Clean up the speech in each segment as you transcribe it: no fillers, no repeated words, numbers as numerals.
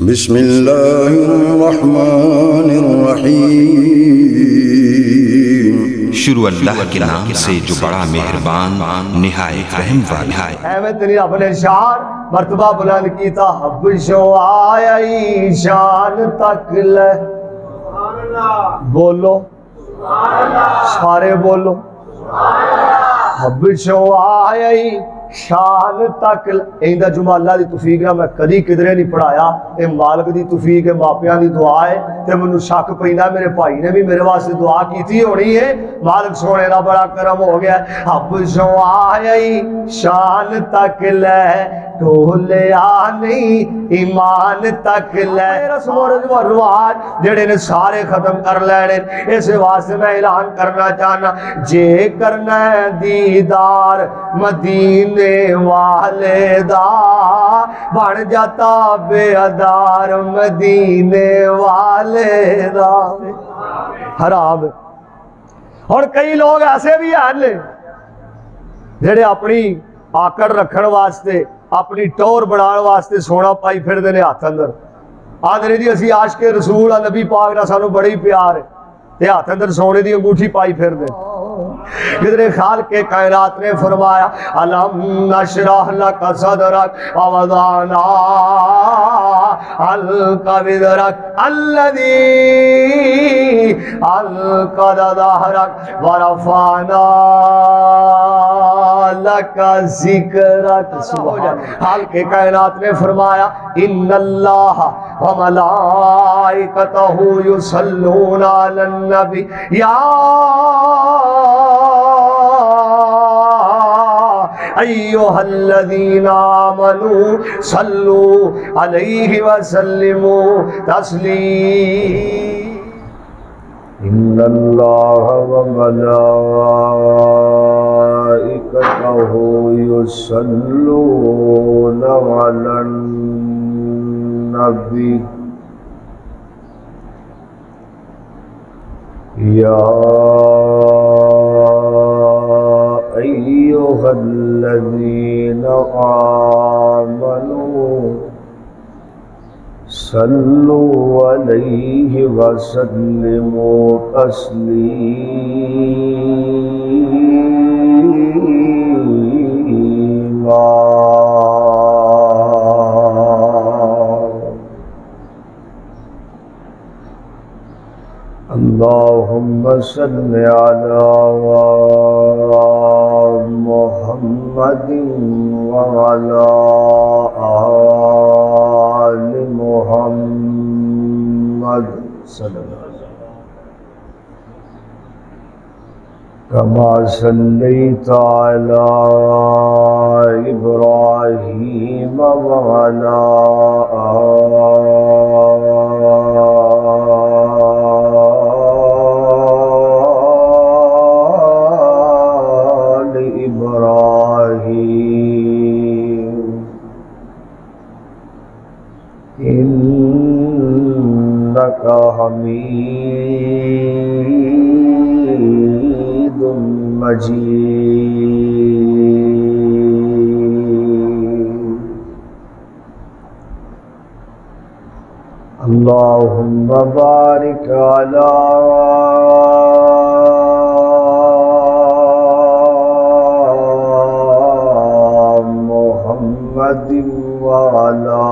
بسم اللہ الرحمن الرحیم۔ شروع اللہ کے نام سے جو بڑا مہربان نہایت رحم والا ہے۔ احمد نے اپنے شان مرتبہ بلند کیتا، حب شو آئی شان تک لے، بولو سارے بولو، حب شو آئی شان تک ایندہ جمعہ اللہ دی توفیق ہے، میں کدی کدرے نہیں پڑھایا، اے مالک دی توفیق ہے، ماپیاں دی دعا ہے، تے منو شک پہنا میرے بھائی نے بھی میرے واسطے دعا کی تھی ہونی ہے، مالک سونے دا بڑا کرم ہو گیا۔ حب شو آئی شان تک لے، ٹولیا نہیں ایمان تک لے، رسم و رواج جڑے نے سارے ختم کر لینے، اس واسطے میں اعلان کرنا چاہنا، جے کرنا ہے دیدار مدینے والے دا، بن جاتا بے ادار مدینے والے دا۔ حرام ہے۔ اور کئی لوگ ایسے بھی ہیں جڑے اپنی آکڑ رکھن واسطے، اپنی ٹور بڑھان واسطے سونا پائی پھر دینے ہاتھ اندر، آدھے جی اسی عاشق رسول نبی پاک نہ سانو بڑی پیار ہے، تے ہاتھ اندر سونے دی انگوٹھی پائی پھر دے۔ قدر خالق کے کائنات نے فرمایا الم نشرح لک صدرک ووضعنا عنک وزرک الذی انقض ظہرک ورفعنا لک ذکرک۔ خالق کے کائنات نے فرمایا ان اللہ وملائکتہ یصلون علی النبی یا ایوہ الذین آمنوا صلوا علیہ وسلموا تسلیما۔ ان اللہ وملائکتہ یصلون علی النبی یا ایوہ الذین آمنوا صلوا علیہ وسلموا تسلیما۔ اللہم صل علی محمد وعلی آل محمد صلی اللہ علیہ وسلم کما صلیت علی ابراہیم وعلی حمید مجید۔ اللہم بارک علی محمد وعلی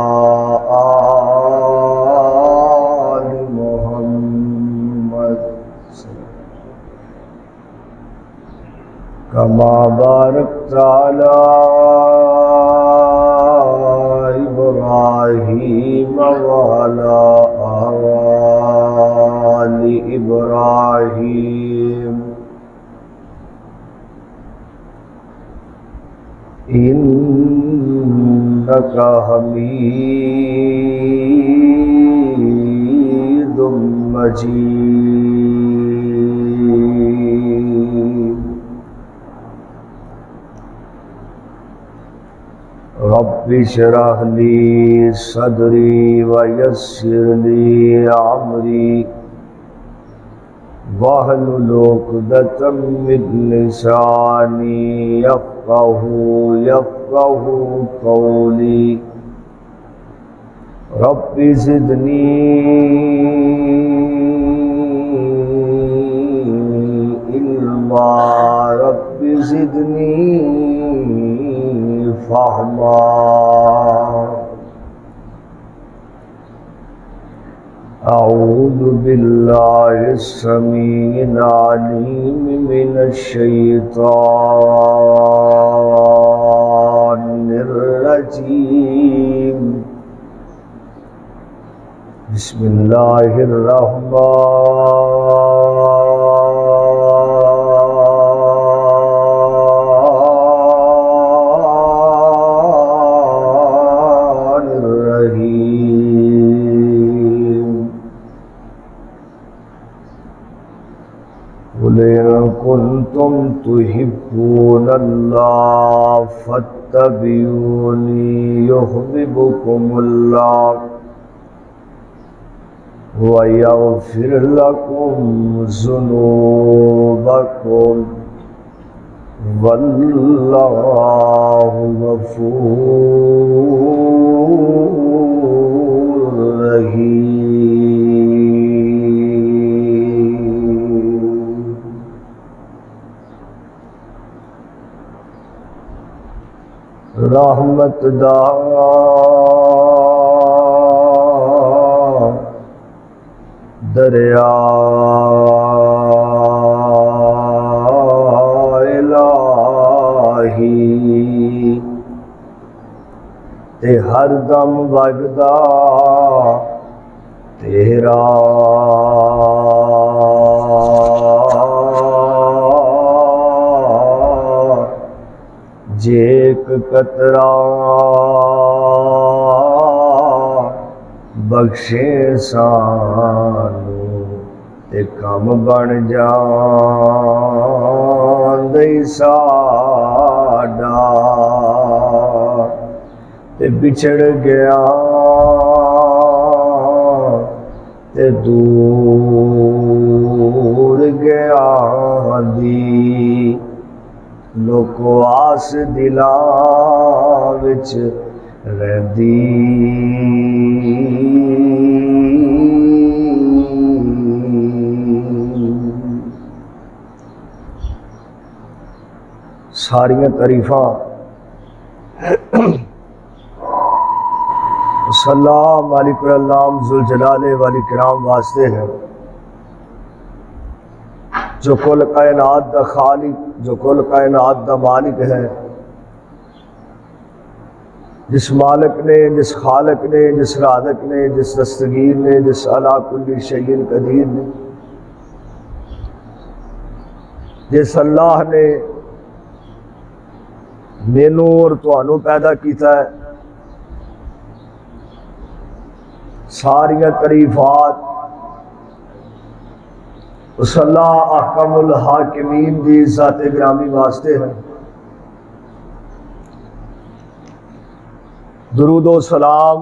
کما بارکت علی ابراہیم وعلی آل ابراہیم انک حمید مجید۔ رب اشرح لی صدری ویسر لی امری واحلل عقدۃ من لسانی یفقہوا قولی۔ رب زدنی علما رب زدنی فہما اعوذ باللہ السمیع العلیم من الشیطان الرجیم بسم اللہ الرحمن الرحیم قل إن كنتم تحبون الله فاتبعوني يحببكم الله ويغفر لكم ذنوبكم والله غفور رحيم رحمت دا دریا الہی تے ہر دم وگدا تیرا جیک قطرہ بخشے سانو تے کم بن جان دے ساڈا تے بچھڑ گیا تے دور گیا دی لوکو آس دلاں وچ رہندی ساریاں تعریفاں سلام علیکم اللہم ذوالجلال والاکرام واسطے ہے جو کل کائنات دا خالق جو کل کائنات دا مالک ہے، جس مالک نے، جس خالق نے، جس رازق نے، جس دستگیر نے، جس علی کل شیء قدیر نے، جس اللہ نے مینوں اور تانوں پیدا کیتا ہے، ساریاں تعریفات اس اللہ احکم الحاکمین دی ذات گرامی واسطے ہے۔ درود و سلام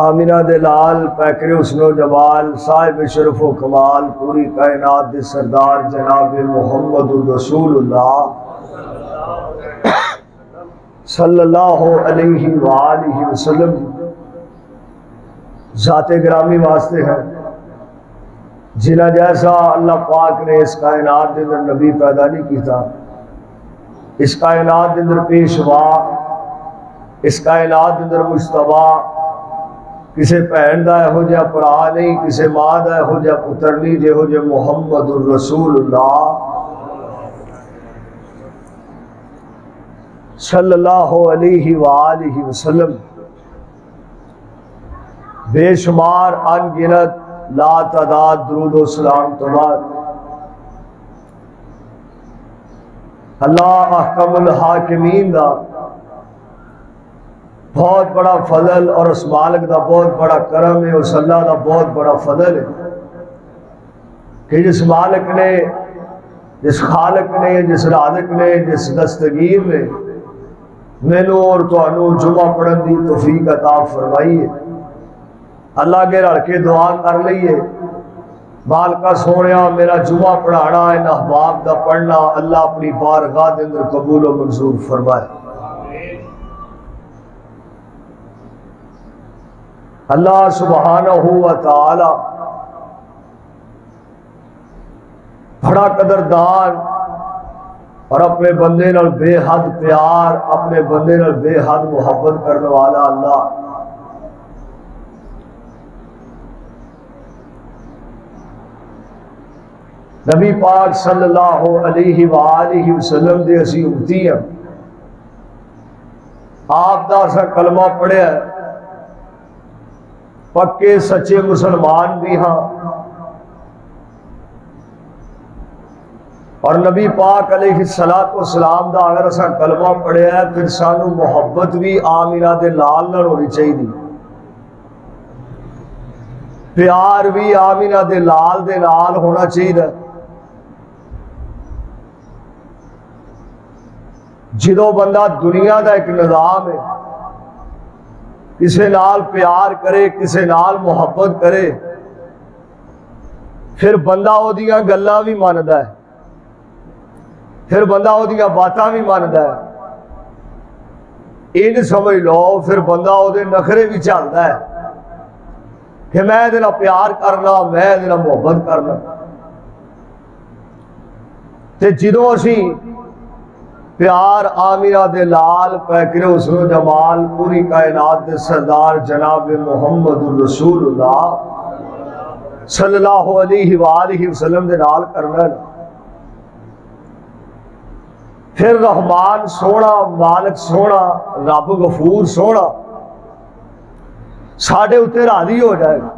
آمینہ دلال پیکر حسن و جمال صاحب شرف و کمال پوری کائنات دے سردار جناب محمد رسول اللہ صلی اللہ علیہ وآلہ وسلم ذات گرامی واسطے ہے، جنہ جیسا اللہ پاک نے اس کائنات دے اندر نبی پیدا نہیں کیتا، اس کائنات دے اندر پیشوا، اس کائنات دے اندر مجتبی، کسے بہن دا ہو جا پرا نہیں، کسے ماں دا ہو جا پتر نہیں، جے ہو جا محمد الرسول اللہ صلی اللہ علیہ وآلہ وسلم بے شمار ان گنت لا تعداد درود و سلام تو بعد اللہ احکم الحاکمین دا بہت بڑا فضل اور اس مالک دا بہت بڑا کرم ہے، اس اللہ دا بہت بڑا فضل ہے کہ جس مالک نے، جس خالق نے، جس رازق نے، جس دستگیر نے مینوں اور تانوں جمعہ پڑھن دی توفیق عطا فرمائی ہے۔ اللہ کے رل کے دعا کر لئیے، مالکہ سونیا میرا جمعہ پڑھانا ان احباب دا پڑھنا اللہ اپنی بارگاہ دے اندر قبول و منظور فرمائے۔ اللہ سبحانہ و تعالی بڑا قدردان اور اپنے بندے نال بے حد پیار، اپنے بندے نال بے حد محبت کرنے والا اللہ نبی پاک صلی اللہ علیہ وآلہ وسلم دے اسی امتی ہیں، آپ دا سا کلمہ پڑھے ہے، پکے سچے مسلمان بھی ہاں، اور نبی پاک علیہ السلام دا اگر اسا کلمہ پڑھے ہے پھر سانو محبت بھی آمینہ دے لال نال ہونی چاہیے، پیار بھی آمینہ دے لال دے نال ہونا چاہیے۔ جدو بندہ دنیا دا ایک نظام ہے، کسے نال پیار کرے، کسے نال محبت کرے، پھر بندہ او دیاں گلاں بھی ماندا ہے، پھر بندہ او دیاں باتاں بھی ماندا ہے، ان سمجھ لو پھر بندہ او دے نخرے بھی چلدا ہے کہ میں دے نال پیار کرنا، میں دے نال محبت کرنا۔ تے جدو اسی پیار آمینہ دے لال پیکر حسن و جمال پوری کائنات دے سردار جناب محمد الرسول اللہ صلی اللہ علیہ وآلہ وسلم دے نال کرنا، پھر رحمان سونا، مالک سونا، رب غفور سونا ساڑھے اتے راضی ہو جائے گا۔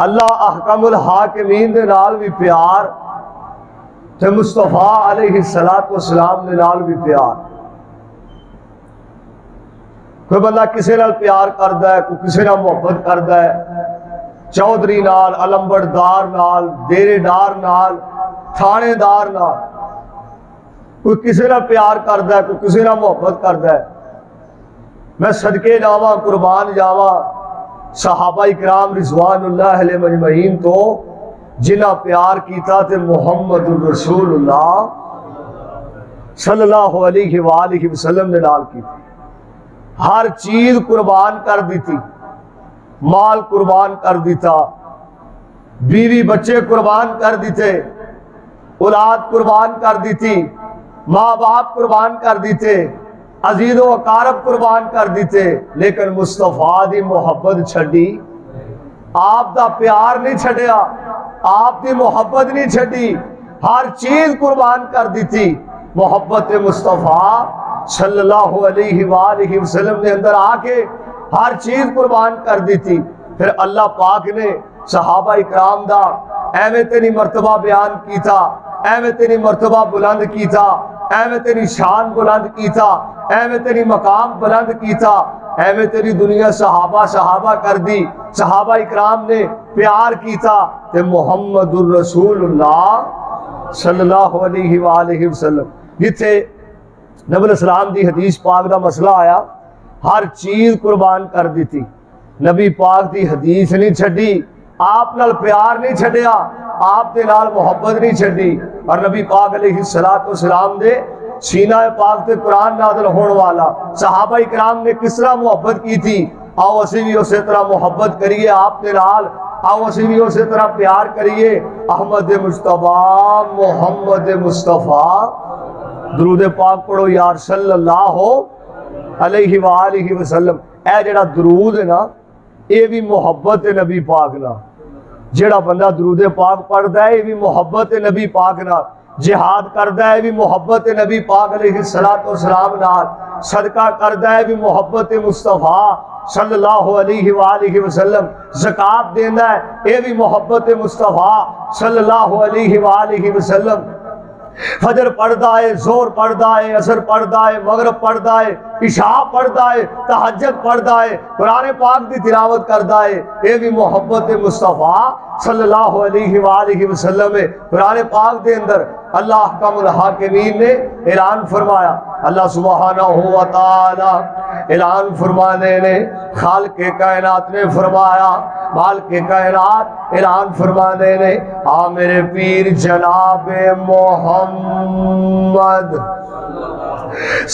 اللہ احکم الحاکمین دے نال بھی پیار، تے مصطفیٰ علیہ السلام دے نال بھی پیار۔ کوئی بندہ کسے نال پیار کردا ہے، کوئی کسے نال محبت کردا ہے، چودھری نال، علمبردار نال، ڈیرے دار نال، تھانے دار نال، کوئی کسے نال پیار کردا ہے، کوئی کسے نال محبت کردا ہے۔ میں صدقے جاواں، قربان جاواں صحابہ اکرام رضوان اللہ علیہ مجمعین تو جنہ پیار کیتا تے محمد الرسول اللہ صلی اللہ علیہ وآلہ وسلم نے نال کی، ہر چیز قربان کر دیتی، مال قربان کر دیتا، بیوی بچے قربان کر دیتے، اولاد قربان کر دیتی، ماں باپ قربان کر دیتے، عزیز و اقارب قربان کر دیتے، لیکن مصطفیٰ دی محبت چھڑی، آپ دا پیار نہیں چھڑیا، آپ دی محبت نہیں چھڑی، ہر چیز قربان کر دیتی۔ محبت مصطفیٰ صلی اللہ علیہ وآلہ وسلم نے اندر آ کے ہر چیز قربان کر دیتی۔ پھر اللہ پاک نے صحابہ اکرام دا ایویں تیری مرتبہ بیان کیتا، ایویں تیری مرتبہ بلند کیتا، ایویں تیری شان بلند کیتا، ایویں تیری مقام بلند کیتا، ایویں تیری دنیا صحابہ کر دی، صحابہ اکرام نے پیار کیتا تے محمد الرسول اللہ صلی اللہ علیہ وآلہ وسلم جتھے نبی علیہ السلام دی حدیث پاک دا مسئلہ آیا، ہر چیز قربان کر دیتی، نبی پاک دی حدیث نہیں چھڑی، آپ نال پیار نہیں چھڑیا، آپ دے نال محبت نہیں چھڑی، اور نبی پاک علیہ السلام دے سینہ پاک تے قرآن نازل ہونے والا صحابہ اکرام نے کس طرح محبت کی تھی، آؤ اسی بھی اسی طرح محبت کریے آپ دے نال، آؤ اسی بھی اسی طرح پیار کریے۔ احمد مصطفیٰ محمد مصطفیٰ، درود پاک پڑھو یار صلی اللہ علیہ وآلہ وسلم۔ اے جڑا درود ہے نا، یہ بھی محبت نبی پاک نا، جڑا بندہ درود پاک پڑھدا ہے یہ بھی محبت نبی پاک نا، جہاد کردا ہے بھی محبت نبی پاک علیہ السلام نال، صدقہ کردا ہے بھی محبت مصطفیٰ صلی اللہ علیہ وآلہ وسلم، زکوٰۃ دینا ہے یہ بھی محبت مصطفیٰ صلی اللہ علیہ وآلہ وسلم، فجر پڑھدا ہے، زور پڑھدا ہے، عصر پڑھدا ہے، مغرب پڑھدا ہے، عشاء پڑھدا ہے، تہجد پڑھدا ہے، قرآن پاک دی تلاوت کردا ہے، یہ بھی محبت مصطفیٰ صلی اللہ علیہ وآلہ وسلم ہے۔ قرآن پاک دے اندر اللہ احکم الحاکمین نے اعلان فرمایا، اللہ سبحانہ و تعالی اعلان فرمانے نے، خالق کائنات نے فرمایا، مالک کائنات اعلان فرمانے نے، آ میرے پیر جناب محمد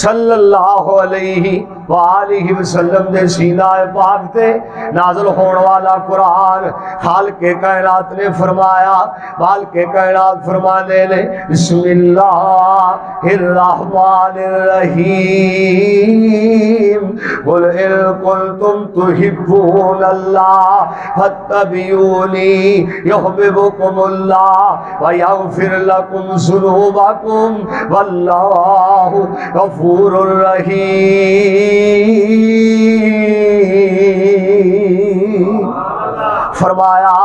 صلی اللہ علیہ وآلہ وسلم دے سینہ پاک تے نازل ہون والا قرآن خالق کائنات نے فرمایا، خالق کائنات فرمانے نے بسم اللہ الرحمن الرحیم قل ان کنتم تحبون اللہ فاتبعونی یحببکم اللہ ویغفر لکم ذنوبکم واللہ غفور الرحیم۔ فرمایا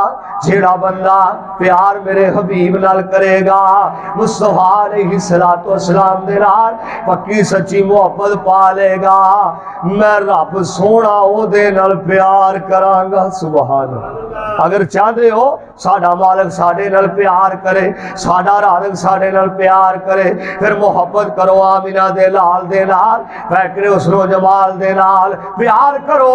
جیڑا بندہ پیار میرے حبیب نال کرے گا، مصطفیٰ علیہ السلام دے نال پکی سچی محبت پا لے گا، میں رب سونا او دے نال پیار کراں گا۔ سبحان اللہ۔ اگر چاہتے ہو ساڈا مالک ساڈے نال پیار کرے، ساڈا رازق ساڈے نال پیار کرے، پھر محبت کرو آمینہ دے لال دے نال، فیکر حسن و جمال دے نال، پیار کرو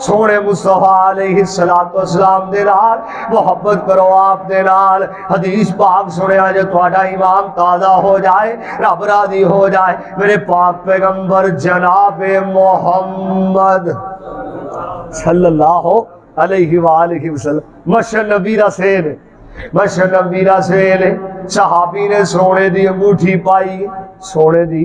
سونے مصطفیٰ علیہ السلام دے نال، محبت کرو آپ دے نال۔ حدیث پاک سنیا جو تہاڈا ایمان تازہ ہو جائے، رب راضی ہو جائے، میرے پاک پیغمبر جناب محمد صلی اللہ علیہ وآلہ وسلم مشر نبی رسول مشر نبی رسول صحابی نے سونے دی انگوٹھی پائی، سونے دی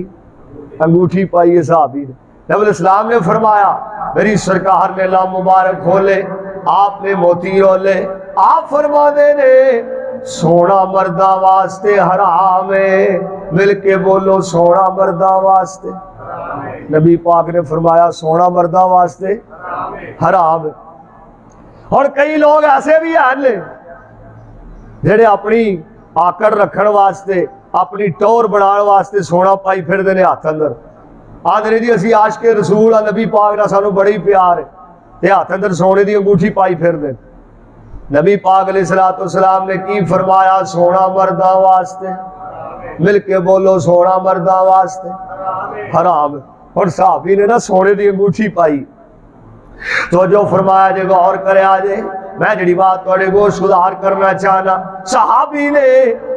انگوٹھی پائی ہے صحابی نے۔ نبی الاسلام نے فرمایا میری سرکار نے لا مبارک کھولے، آپ نے موتی رولے، آپ فرما دے نے سونا مردہ واسطے حرام ہے، مل کے بولو سونا مردہ واسطے۔ نبی پاک نے فرمایا سونا مردہ واسطے حرام ہے۔ اور کئی لوگ ایسے بھی ہیں جڑے اپنی آکڑ رکھن واسطے، اپنی ٹور بنان واسطے سونا پائی پھر دینے ہاتھ اندر، آدھے جی اسی عاشق رسول نبی پاک نہ سانو بڑی پیار ہے، تے ہاتھ اندر سونے دی انگوٹھی پائی پھر دیں۔ نبی پاک علیہ السلام نے کی فرمایا سونا مردہ واسطے، مل کے بولو سونا مردہ واسطے حرام۔ اور صحابی نے نا سونے دی انگوٹھی پائی تو جو فرمایا جے غور کرے آجے، میں جڑی بات توڑے کو سدھار کرنا چاہنا، صحابی نے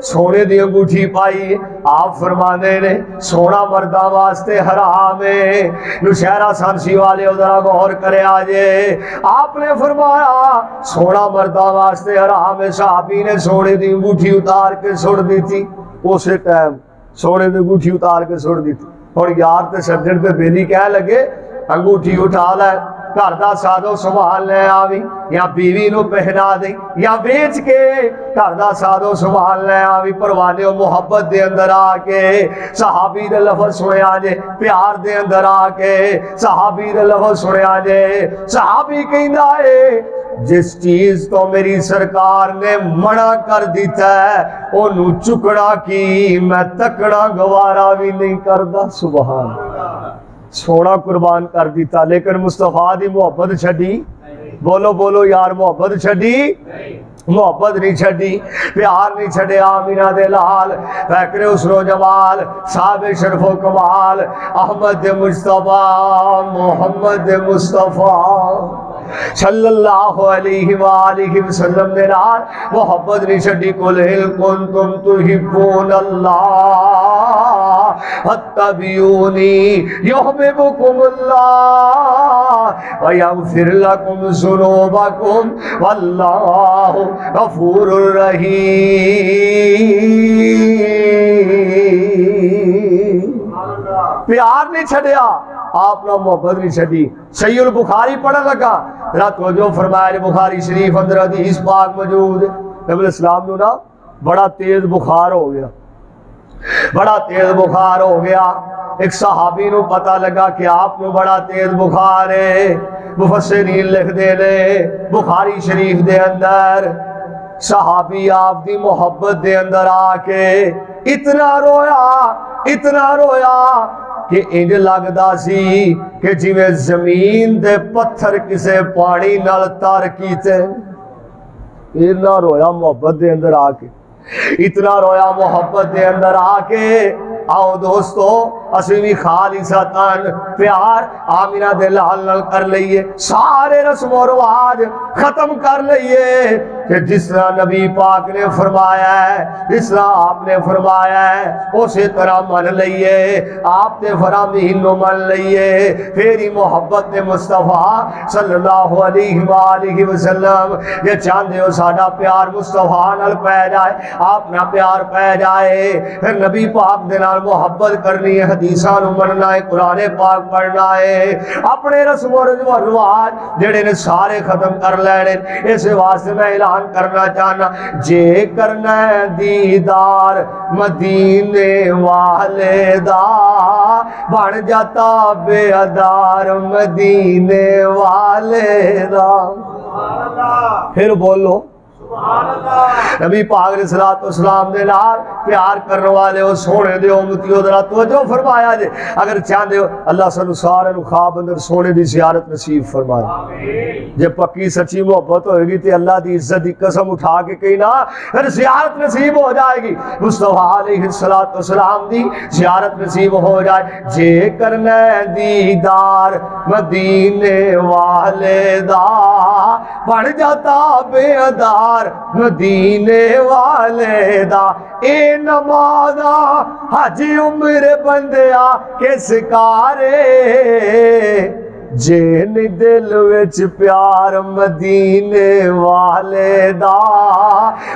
سونے دی انگوٹھی پائی، آپ فرمانے نے سونا مردہ واسطے حرام ہے۔ نشہرہ سانسی والے ادھرا غور کرے آجے، آپ نے فرمایا سونا مردہ واسطے حرام ہے، صحابی نے سونے دی انگوٹھی اتار کے سڑ دی تھی، اسے ٹائم سونے دی انگوٹھی اتار کے سڑ دی تھی۔ اور یار تے سجن تے بیلی کہہ لگے انگوٹھی اٹھا لے، گھر دا سادو سنبھال لے آوی، یا بیوی نو پہنا دیں، یا بیچ کے گھر دا سادو سنبھال لے آوی، پروانے و محبت دے اندر آکے صحابی دے لفظ سنے آجے، پیار دے اندر آکے صحابی دے لفظ سنے آجے۔ صحابی کہندہ ہے جس چیز تو میری سرکار نے منع کر دیتا ہے انہوں چکڑا کی میں تکڑا گوارا بھی نہیں کردا۔ سبحان سونا قربان کر دیتا، لیکن مصطفیٰ دی محبت چھڑی، بولو بولو یار محبت چھڑی، محبت نہیں چھڑی، پیار نہیں چھڑے آمینہ دے لال، فیکر حسن و جمال، صاحب شرف و کمال، احمد مصطفیٰ محمد مصطفیٰ صلی اللہ علیہ وآلہ وسلم نے نال محبت نہیں چھڑی۔ قل ان کنتم تحبون اللہ فاتبعونی یحببکم اللہ ویغفر لکم ذنوبکم واللہ غفور الرحیم۔ پیار نہیں چھڑیا، آپ نے محبت نہیں چھڑی۔ صحیح البخاری پڑھا لگا، رات کو جو فرمایا بخاری شریف اندر حدیث پاک موجود ہے، نبی علیہ السلام نے نا بڑا تیز بخار ہو گیا، بڑا تیز بخار ہو گیا۔ ایک صحابی نو پتہ لگا کہ آپ نو بڑا تیز بخار ہے، مفسرین لکھ دے لے بخاری شریف دے اندر صحابی آپ دی محبت دے اندر آکے اتنا رویا کہ انج لگدا سی کہ جویں زمین دے پتھر کسے پانی نال تار کیتے۔ اتنا رویا محبت دے اندر آکے، اتنا رویا محبت دے اندر آکے۔ آؤ دوستو اسی بھی خالصتاً پیار آمینہ دے لال نال کر لئیے، سارے رسم و رواج ختم کر لئیے کہ جس طرح نبی پاک نے فرمایا ہے، جس طرح آپ نے فرمایا ہے اسی طرح من لئیے، آپ نے فرامین نو من لئیے، پھر محبت مصطفیٰ صلی اللہ علیہ وآلہ وسلم یہ چاندے ہو ساڑا پیار مصطفیٰ نال پہ جائے، آپ نہ پیار پہ جائے، پھر نبی پاک دنال محبت کرنی ہے، حدیثاں نو مننا ہے، قرآن پاک پڑھنا ہے، اپنے رسم و رواج جڑے نے سارے ختم کر لینے۔ اس واسطے میں اعلان کرنا چاہنا، جے کرنا دیدار مدینے والے دا بن جاتا بے ادار مدینے والے دا۔ پھر بولو نبی پاک علیہ السلام دے نال پیار کرنے والے ہو، سونے دے امتیو ذرا توجہ فرمایا جے، اگر چاہندے ہو اللہ سنو سارے نو خواب اندر سونے دی زیارت نصیب فرمائے۔ جے پکی سچی محبت ہوئے گی تے اللہ دی عزت دی قسم اٹھا کے کہیں نا پھر زیارت نصیب ہو جائے گی، مصطفیٰ علیہ السلام دی زیارت نصیب ہو جائے۔ جے کرنا دیدار مدینے والے دا بن جاتا بے ادار مدینے والے دا، اے نمازا حج عمر بندیا کس کارے، جین دل وچ پیار مدینے والے دا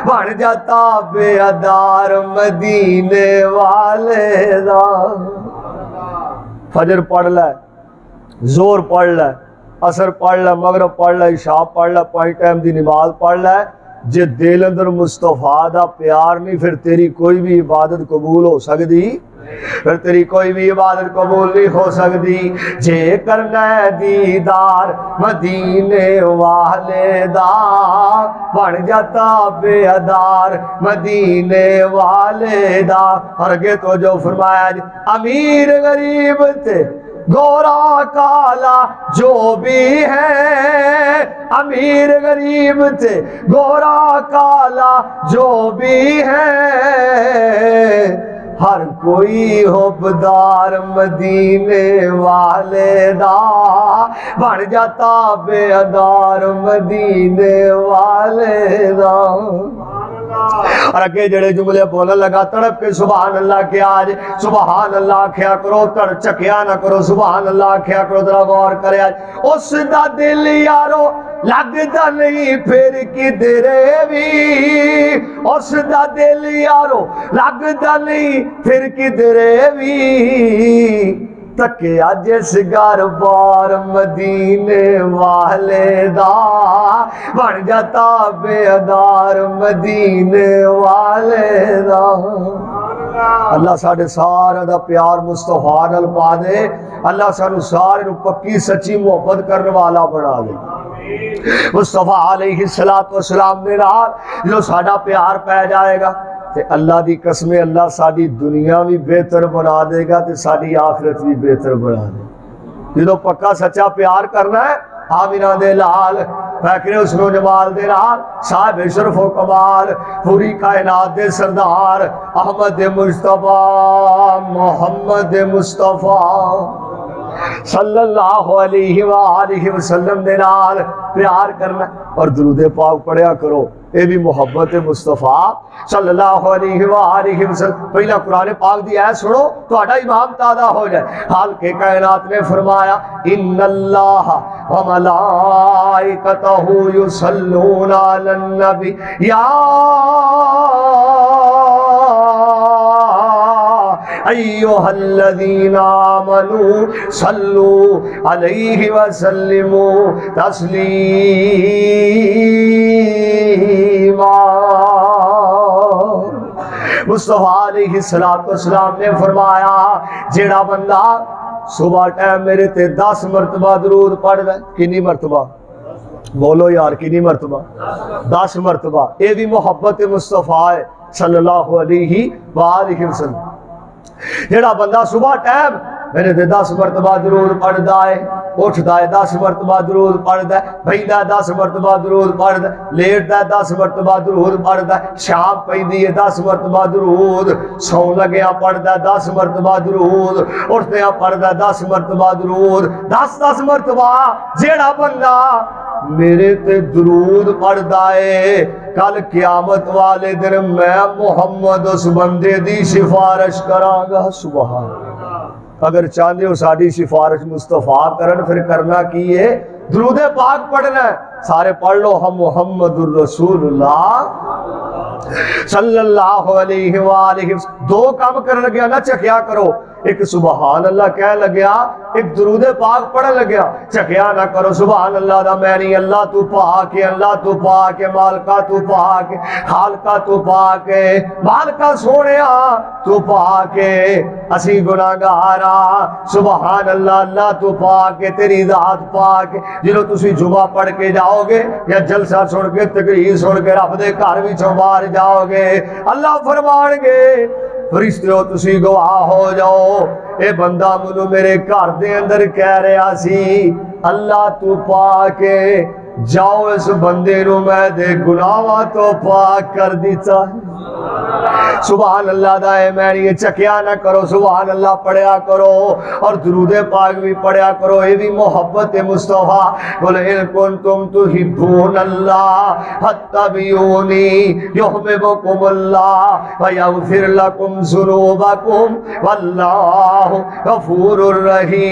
بن جاتا بے ادار مدینے والے دا۔ فجر پڑھ لے، زور پڑھ لے، عصر پڑھ لے، مغرب پڑھ لے، عشاء پڑھ لے، 5 ٹائم دی نماز پڑھ لے، جے دل اندر مصطفیٰ دا پیار نہیں پھر تیری کوئی بھی عبادت قبول ہو سکتی، پھر تیری کوئی بھی عبادت قبول نہیں ہو سکتی۔ جے کرنا دیدار مدینے والے دا بن جاتا بے ادار مدینے والے دا۔ اور آگے تو جو فرمایا امیر غریب تے گورا کالا جو بھی ہے، امیر غریب تھے گورا کالا جو بھی ہے، ہر کوئی حبدار مدینے والے دا بن جاتا بے ادار مدینے والے دا۔ اور اگے جڑے جملے بولن لگا تڑپ کے سبحان اللہ کیا، آج سبحان اللہ کیا کرو، تڑ چکیا نہ کرو، سبحان اللہ کیا کرو، ذرا غور کرے آج اس دا دل یارو لگدا نہیں پھر کدھرے بھی، اس دا دل یارو لگدا نہیں پھر کدھرے بھی، تکیا جس گھر بار مدینے والے دا بن جاتا بے ادار مدینے والے دا۔ اللہ ساڑھے سارے دا پیار مصطفیٰ نال پا دے، اللہ سانو سارے نو پکی سچی محبت کرنے والا بنا دے۔ مصطفیٰ علیہ السلام نے نال جو ساڑھا پیار پہ جائے گا تے اللہ دی قسم اللہ ساری دنیا بھی بہتر بنا دے گا تے ساری آخرت بھی بہتر بنا دے گا۔ جدو پکا سچا پیار کرنا ہے آمینہ دے لال فیکرے حسن و جمال دے لال صاحب شرف و کمال پوری کائنات دے سردار احمد مصطفیٰ محمد مصطفیٰ صلی اللہ علیہ وآلہ وسلم دے نال پیار کرنا اور درود پاک پڑھیا کرو، اے بھی محبت مصطفیٰ صلی اللہ علیہ وآلہ وسلم۔ پہلا قرآن پاک دی آیت سنو تو اٹھا امام تازہ ہو جائے۔ حال کے کائنات نے فرمایا ان اللہ و ملائکتہ یصلون علی النبی یا ایوہ الذین آمنوا صلوا علیہ وسلموا تسلیما۔ مصطفیٰ علیہ السلام نے فرمایا جیڑا بندہ صبح ٹائم میرے تے 10 مرتبہ درود پڑھ دے، کنی مرتبہ بولو یار کنی مرتبہ 10 مرتبہ، اے بھی محبت مصطفیٰ ہے صلی اللہ علیہ وآلہ وسلم۔ جیڑا بندہ صبح ٹائم میرے تے 10 مرتبہ درود پڑھدا ہے، اٹھدا ہے 10 مرتبہ درود پڑھدا ہے، بھیندا ہے 10 مرتبہ درود پڑھدا ہے، لیٹدا ہے 10 مرتبہ درود پڑھدا ہے، شام پیندی ہے 10 مرتبہ درود، سون لگیا پڑھدا ہے 10 مرتبہ درود، اٹھدیا پڑھدا ہے 10 مرتبہ درود، 10 مرتبہ جیڑا بندہ میرے تے درود پڑھدا ہے کل قیامت والے دن میں محمد اس بندے دی سفارش کراں گا. سبحان اللہ. اگر چاہتے ہو ساری سفارش مصطفیٰ کرن پھر کرنا کی ہے؟ درود پاک پڑھنا ہے. سارے پڑھ لو ہم محمد الرسول اللہ صلی اللہ علیہ وآلہ. دو کام کرنے لگیا نا چکیا کرو. ایک سبحان اللہ کہہ لگیا, ایک درود پاک پڑھنے لگیا. چکیا نہ کرو سبحان اللہ دا میں نہیں. اللہ تو پاک ہے, اللہ تو پاک ہے, مالکہ تو پاک ہے, خالقہ تو پاک ہے, مالکہ سونیا تو پاک ہے, اسی گناہگارا. سبحان اللہ, اللہ تو پاک ہے, تیری ذات پاک ہے. جنہوں تسی جمعہ پڑھ کے جاؤ گے یا جلسہ سن کے تقریر سن کے رب دے گھر وچوں باہر جاؤ گے, اللہ فرمان گے فرشتو تسی گواہ ہو جاؤ اے بندہ منو میرے گھر دے اندر کہہ رہا سی اللہ تو پاک ہے, جاؤ اس بندے نو میں دے گناہاں تو پاک کر دیتا ہے. سبحان اللہ دا ہے میں یہ چکیا نہ کرو. سبحان اللہ پڑھیا کرو اور درود پاک بھی پڑھیا کرو. یہ بھی محبت مصطفیٰ. قل ان کنتم تحبون اللہ فاتبعونی یحببکم اللہ ویغفر لکم ذنوبکم واللہ غفور رحیم.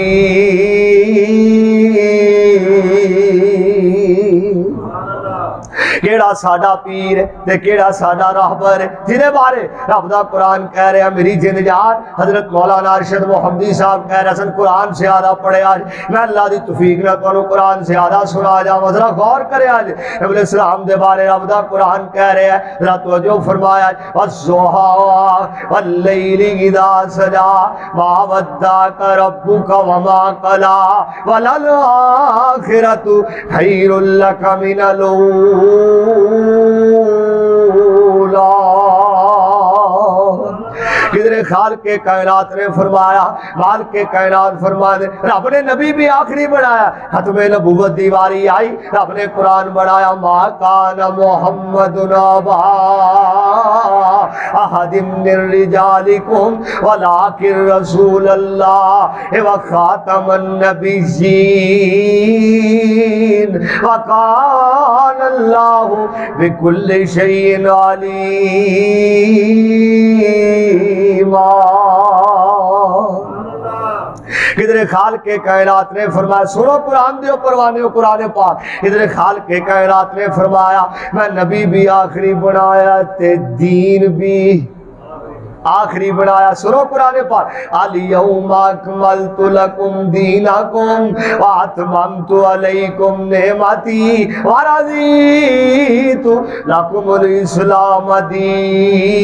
کیڑا ساڈا پیر تے کیڑا ساڈا راہبر جنہیں بارے رب دا قرآن کہہ رہے ہیں میری جن جان. حضرت مولانا ارشد محمدی صاحب کہہ رہے ہیں قرآن سے آدھا پڑھے آج. میں اللہ دی توفیق نہ تو قرآن سے آدھا سنا جاؤں, ذرا غور کرے آج. نبی علیہ السلام دے بارے رب دا قرآن کہہ رہے ہیں, ذرا توجہ فرمایا والضحی واللیل اذا سجا ما ودعک ربک وما قلی وللآخرۃ خیر لک من الأولى. کدھر خالق کائنات نے فرمایا, مالک کائنات فرما دے. رب نے نبی بھی آخری بنایا, ختم نبوت دیواری آئی, رب نے قرآن بنایا ما کان محمد ابا احد من رجالکم ولکن رسول اللہ وخاتم النبیین وکان اللہ بکل شیء علیم. ادھر خالق کائنات نے فرمایا, سنو قرآن دے پروانے قرآن پاک. ادھر خالق کائنات نے فرمایا میں نبی بھی آخری بنایا تے دین بھی آخری بنایا. سنو قرآن پاک, الیوم اکملت لکم دینکم واتممت علیکم نعمتی ورضیت لکم الاسلام دینا.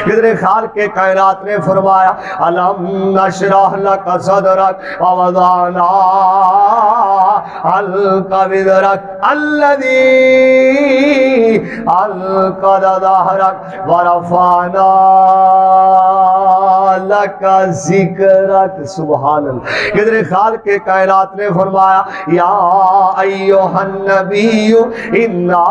ادھر خالق کائنات نے فرمایا الم نشرح لک صدرک ووضعنا عنک وزرک الذی انقض ظہرک ورفعنا لک ذکرک. سبحان اللہ. ادھر خالق کائنات نے فرمایا یا ایھا النبی انا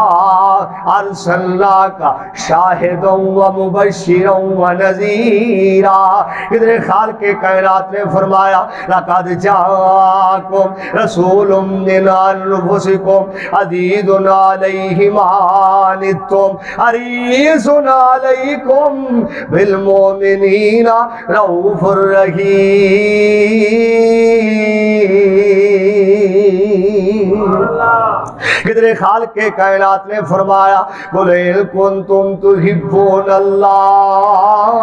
ارسلناک شاہدا ومبشرا ونذیرا. ادھر خالق کائنات نے فرمایا لقد جاءکم رسول من انفسکم عزیز علیہ ما عنتم حریص علیکم بالمؤمنین رؤوف الرحیم. ادھر خالق کائنات نے فرمایا قل ان کنتم تحبون اللہ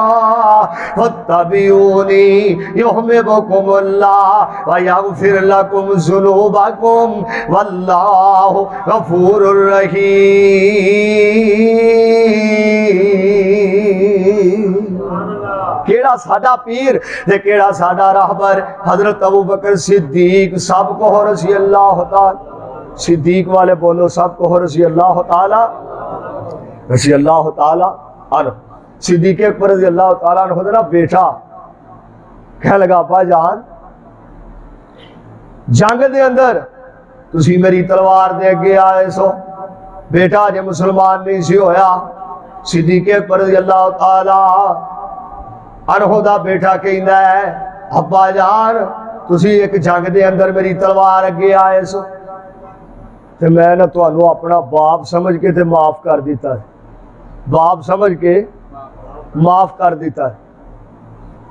فاتبعونی یحببکم اللہ ویغفر لکم ذنوبکم واللہ غفور رحیم. کیڑا ساڈا پیر تے کیڑا ساڈا راہبر. حضرت ابوبکر صدیق سب کو رضی اللہ تعالی. صدیق والے بولو سب کو رضی اللہ تعالی عنہ. صدیق اکبر رضی اللہ تعالیٰ عنہ نا بیٹا کہنے لگا ابا جان جنگ دے اندر تسی میری تلوار دے اگے آئے سو, بیٹا جے مسلمان نہیں سی ہویا. صدیق اکبر رضی اللہ تعالیٰ عنہ دا بیٹا کہندا ہے ابا جان تسی ایک جنگ دے اندر میری تلوار اگے آئے سو تے میں نہ تانوں اپنا باپ سمجھ کے تے معاف کر دیتا ہے، باپ سمجھ کے معاف کر دیتا ہے۔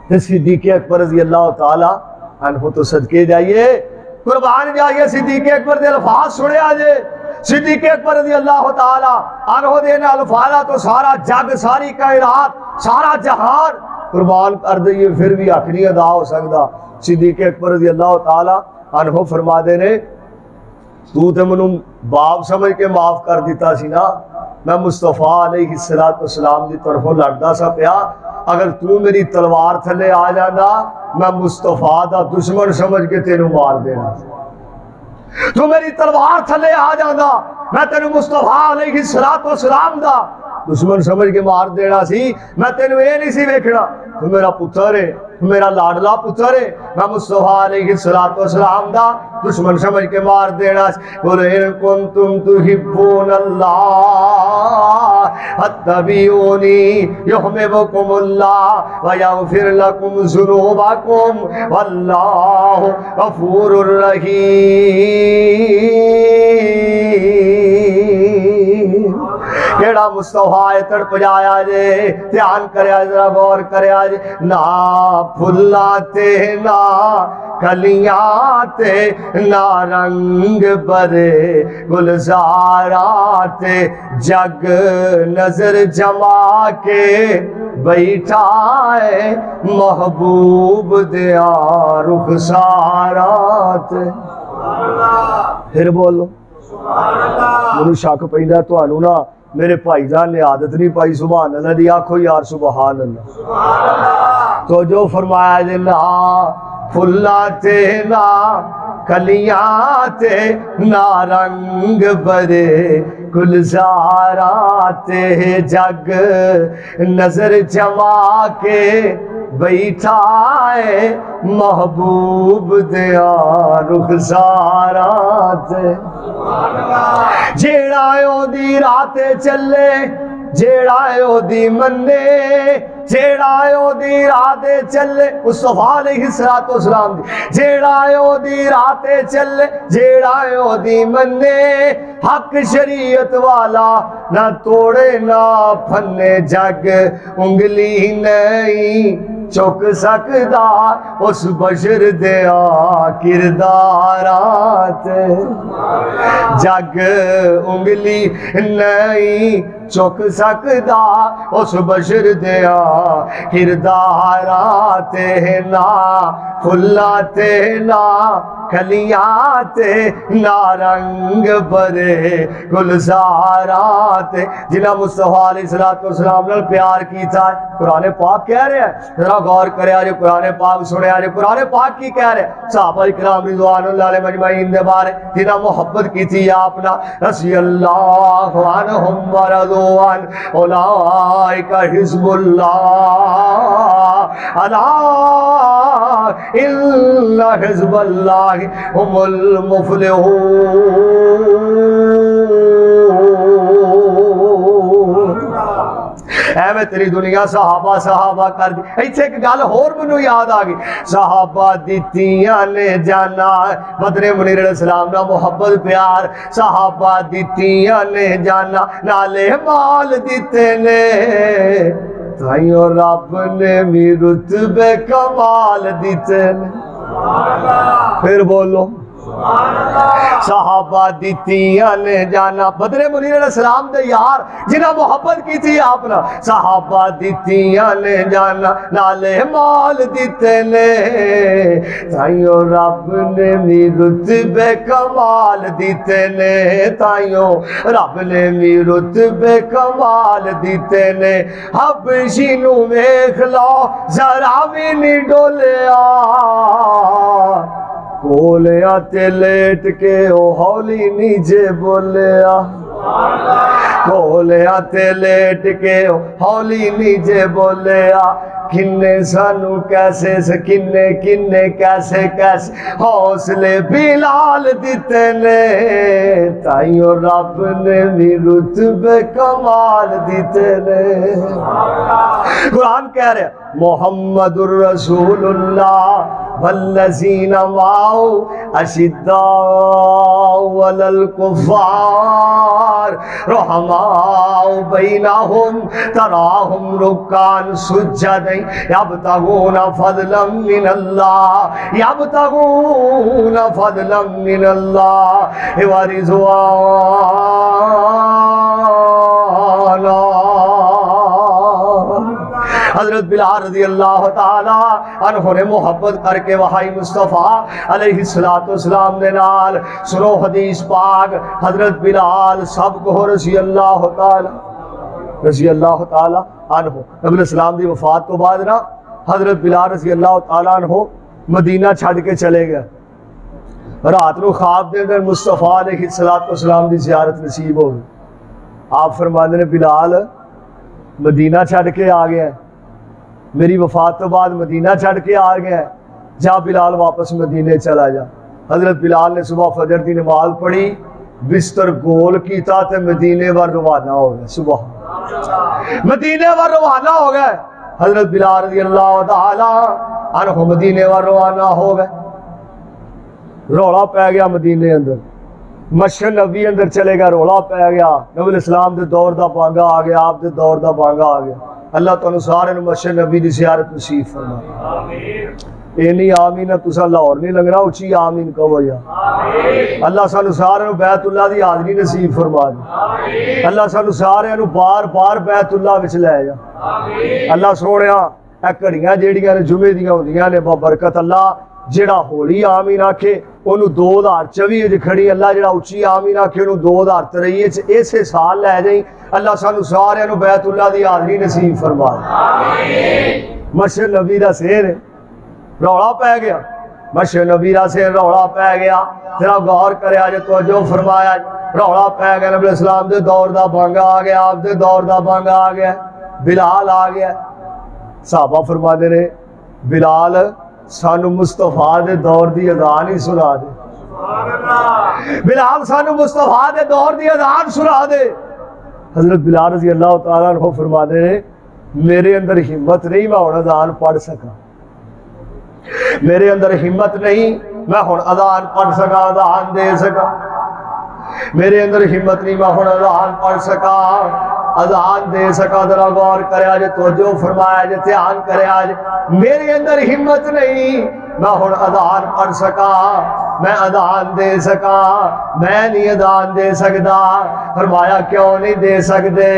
تے صدیق اکبر رضی اللہ تعالی عنہ تو صدقے جائیے، قربان جائیے، صدیق اکبر دے الفاظ سنے آجے۔ صدیق اکبر رضی اللہ تعالی عنہ دے الفاظ تو سارا جگ، ساری کائنات، سارا جہان قربان کر دئیے، پھر بھی حق نہیں ادا ہو سکتا۔ صدیق اکبر رضی اللہ تعالی عنہ فرما دے نے تو تے منوں باپ سمجھ کے معاف کر دیتا سی نا، میں مصطفیٰ علیہ السلام دی طرفوں لڑدا سا پیا، اگر تو میری تلوار تھلے آ جانا میں مصطفیٰ دا دشمن سمجھ کے تینوں مار دینا، تو میری تلوار تھلے آ جانا میں تینوں مصطفیٰ علیہ السلام دا دشمن سمجھ کے مار دینا سی، میں تینوں یہ نہیں سی ویکھنا تو میرا پتر ہے، میرا لاڈلا پتر ہے، میں مصطفیٰ علیہ السلام دا دشمن سمجھ کے مار دینا سی۔ قُلْ إِن كُنتُمْ تُحِبُّونَ اللَّهَ فَاتَّبِعُونِي يُحْبِبْكُمُ اللَّهُ وَيَغْفِرْ لَكُمْ ذُنُوبَكُمْ وَاللَّهُ غَفُورٌ رَحِيمٌ۔ کیڑا مصطفیٰ تڑپ جایا جے، دھیان کریا ذرا غور کریا جے، نہ پھلاتے نہ کلیاں نہ رنگ برے گلزارات، جگ نظر جما کے بیٹھا ہے محبوب دیا رخسارات۔ پھر بولو منو شک پیندا تانوں نا میرے بھائی جان نے عادت نہیں پائی سبحان اللہ دی، آکھو یار سبحان اللہ۔ تو جو فرمایا جے نہ پھلاں تے نہ کلیاں تے نہ رنگ برے گلزارات، جگ نظر جما کے بیٹھا ہے محبوب دیا رخسارات۔ جیڑا او دی رات چلے، جیڑا او دی منے، جیڑا او دی رات چلے، مصطفیٰ علیہ السلام دی، جیڑا او دی رات چلے، جیڑا او دی منے، حق شریعت والا نہ توڑے نہ پھنے، جگ انگلی نہیں چک سکدا اس بشر دیا کردارات، جگ انگلی نہیں چک سکدا اس بشر دیا کردارات، نہ پھلاتے نہ کلیاں نہ رنگ برے گلزارات۔ جنہاں مصطفیٰ علیہ السلام نے پیار کیتا ہے، قرآن پاک کہہ رہے ہیں، ذرا غور کرے آجے قرآن پاک سنے آجے قرآن پاک کی کہہ رہے ہیں۔ صحابہ کرام رضوان اللہ علیہ مجمعین دے بارے جنہاں محبت کی تھی اپنا، رضی اللہ عنہم ورضوا عنہ اولئک حزب اللہ الا ان حزب اللہ هم المفلحون۔ اے میں تیری دنیا صحابہ صحابہ کر دی، ایتھے ایک گل ہور منو یاد آ گئی، صحابہ دیتیاں نے جانا بدر منیر علیہ السلام نا محبت پیار، صحابہ دیتیاں نے جانا نالے مال دیتے نے، تائیوں رب نے بھی رتبے کمال دیتے نے۔ پھر بولو صحابہ دیتیاں نے جانا، بدر منیر علیہ السلام دے یار جنہاں محبت کی تھی آپنا، صحابہ دیتیاں نے جانا نالے مال دیتے نے، تائیوں رب نے بھی رتبے کمال دیتے نے، تائیوں رب نے بھی رتبے کمال دیتے نے۔ حبشی نو ویکھ لو ذرا بھی نہیں ڈولیا، کولیا تے لیٹ کے او ہولی نیجے بولیا، کولیا تے لیٹ کے او ہولی نیجے بولیا، کنے سانو کیسے کنے کنے کیسے کیسے حوصلے بلال دیتے نے، تائیوں رب نے بھی رتبے کمال دیتے نے۔ قرآن قرآن کہہ رہے ہیں محمد الرسول اللہ والذین معہ اشداء علی الکفار رحماء بینہم تراہم رکعا سجدا یبتغون فضلا من اللہ یبتغون فضلا من اللہ ورضوانا۔ حضرت بلال رضی اللہ تعالیٰ عنہ نے محبت کر کے وحی مصطفیٰ علیہ السلام نے نال سنو حدیث پاک حضرت بلال سب کو رضی اللہ تعالیٰ عنہ نبی السلام دی وفات کو بعد نا حضرت بلال رضی اللہ تعالیٰ عنہ مدینہ چھڑ کے چلے گئے۔ رات نو خواب دے اندر مصطفیٰ علیہ السلام دی زیارت نصیب ہو گئی۔ آپ فرماندے نے بلال مدینہ چھڑ کے آ گیا ہے، میری وفات تو بعد مدینہ چھڑ کے آ گیا ہے، جا بلال واپس مدینے چلا جا۔ حضرت بلال نے صبح فجر دی نماز پڑھی، بستر گول کیتا تے مدینے ور روانہ ہو گئے۔ صبح مدینے ور روانہ ہو گئے۔ حضرت بلال رضی اللہ تعالی عنہ مدینے ور روانہ ہو گئے۔ رولا پہ گیا مدینے اندر، مسجد نبی اندر چلے گا، رولا پہ گیا، نبی اسلام دے دور دا بانگا آ گیا، آپ دے دور دا بانگا آ گیا۔ اللہ تعالیٰ سارے مسجد نبی دی زیارت نصیب فرما۔ اینی آمین تسا لاہور نہیں لگنا، اچھی آمین کہو یا اللہ سانو سارے بیت اللہ دی حاضری نصیب فرما دے۔ اللہ سانو سارے بار بار بیت اللہ وچ لے جا۔ اللہ سونیا اے گھڑیاں جیڑیاں نے جمعے دیاں ہوندیاں نے برکت اللہ جڑا ہولی آمین آکھے انہوں 2024 کھڑی، اللہ جڑا اچھی آمین آکھے انہوں 2023 ایسے سال لے جائیں۔ اللہ سانو سارے بیت اللہ دی حاضری نصیب فرما دے۔ مسجد نبی دا سیر روڑا پہ گیا، مسجد نبی دا سیر روڑا پہ گیا، ذرا غور کرے آج توجہ فرمایا، روڑا پہ گیا، نبی اسلام دے دور دا بانگا آ گیا، آپ دے دور دا بانگا آ گیا، بلال آ گیا۔ صحابہ فرما دے رہے بلال سانو مصطفیٰ دے دور دی اذان ہی سنا دے، بلال سانو مصطفیٰ دے دور دی اذان سنا دے۔ حضرت بلال رضی اللہ تعالیٰ عنہ فرما دے میرے اندر ہمت نہیں میں ہن اذان پڑھ سکا، میرے اندر ہمت نہیں میں ہن اذان پڑھ سکا، اذان دے سکا، میرے اندر ہمت نہیں میں ہن اذان پڑھ سکا، اذان دے سکا۔ ذرا غور کرے آج توجہ فرمایا جے دھیان کرے آج میرے اندر ہمت نہیں میں ہن اذان پڑھ سکا، میں اذان دے سکا، میں نہیں اذان دے سکدا۔ فرمایا کیوں نہیں دے سکدے؟